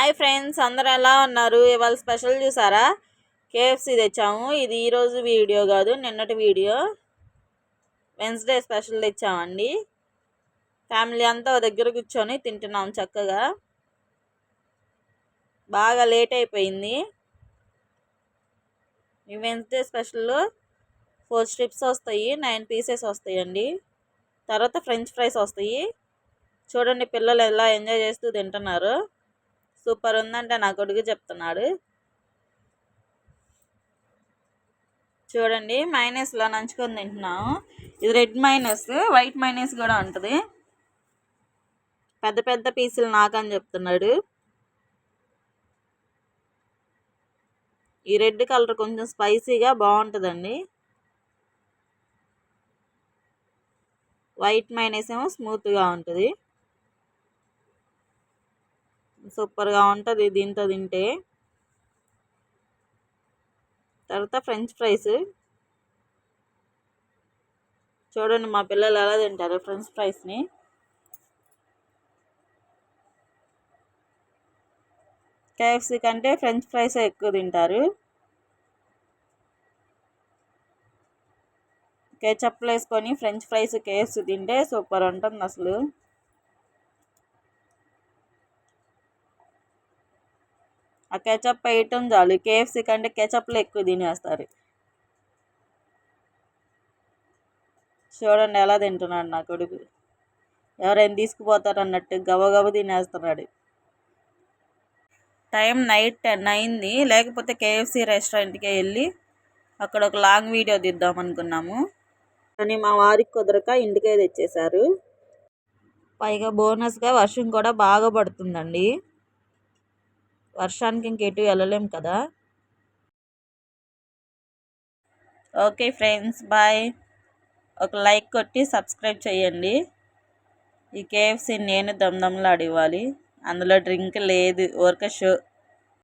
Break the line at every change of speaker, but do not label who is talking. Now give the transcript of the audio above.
Hi friends, అందరూ ఎలా ఉన్నారు? ఇవాళ స్పెషల్ చూసారా? కేఎఫ్సి తెచ్చాము. ఇది ఈరోజు వీడియో కాదు, నిన్నటి వీడియో. వెన్స్డే స్పెషల్ తెచ్చామండి. ఫ్యామిలీ అంతా దగ్గర కూర్చొని తింటున్నాం చక్కగా. బాగా లేట్ అయిపోయింది. ఈ వెన్స్డే స్పెషల్లో 4 స్ట్రిప్స్ వస్తాయి, 9 పీసెస్ వస్తాయండి. తర్వాత ఫ్రెంచ్ ఫ్రైస్ వస్తాయి. చూడండి పిల్లలు ఎలా ఎంజాయ్ చేస్తూ తింటున్నారు. సూపర్ ఉందంటే నా కొడుకు చెప్తున్నాడు. చూడండి మైనస్లో నంచుకొని తింటున్నాము. ఇది రెడ్ మైనస్, వైట్ మైనస్ కూడా ఉంటుంది. పెద్ద పెద్ద పీసులు నాకని చెప్తున్నాడు. ఈ రెడ్ కలర్ కొంచెం స్పైసీగా బాగుంటుందండి. వైట్ మైనస్ ఏమో స్మూత్గా ఉంటుంది. సూపర్గా ఉంటుంది దీంతో తింటే. తర్వాత ఫ్రెంచ్ ఫ్రైస్ చూడండి మా పిల్లలు ఎలా తింటారు ఫ్రెంచ్ ఫ్రైస్ని. కేఎఫ్సీ కంటే ఫ్రెంచ్ ఫ్రైస్ ఎక్కువ తింటారు. కేచప్లు వేసుకొని ఫ్రెంచ్ ఫ్రైస్ కేఎఫ్సీ తింటే సూపర్ ఉంటుంది అసలు. ఆ కెచప్ వేయటం చాలు, కేఎఫ్సీ కంటే కెచప్లు ఎక్కువ తినేస్తారు. చూడండి ఎలా తింటున్నాడు నా కొడుకు. ఎవరైనా తీసుకుపోతారు అన్నట్టు గబగబ తినేస్తున్నాడు. టైం నైట్ 10 అయింది. లేకపోతే కేఎఫ్సీ రెస్టారెంట్కి వెళ్ళి అక్కడ ఒక లాంగ్ వీడియో తీద్దాం అనుకున్నాము, కానీ మా వారికి కుదరక ఇంటికే తెచ్చేశారు. పైగా బోనస్గా వర్షం కూడా బాగా పడుతుందండి. వర్షానికి ఇంకెటు వెళ్ళలేం కదా. Okay friends, bye. ఒక లైక్ కొట్టి సబ్స్క్రైబ్ చేయండి. ఈ కేఎఫ్సీ నేను దమ్దమ్లాడివ్వాలి. అందులో డ్రింక్ లేదు, ఊరికే షో.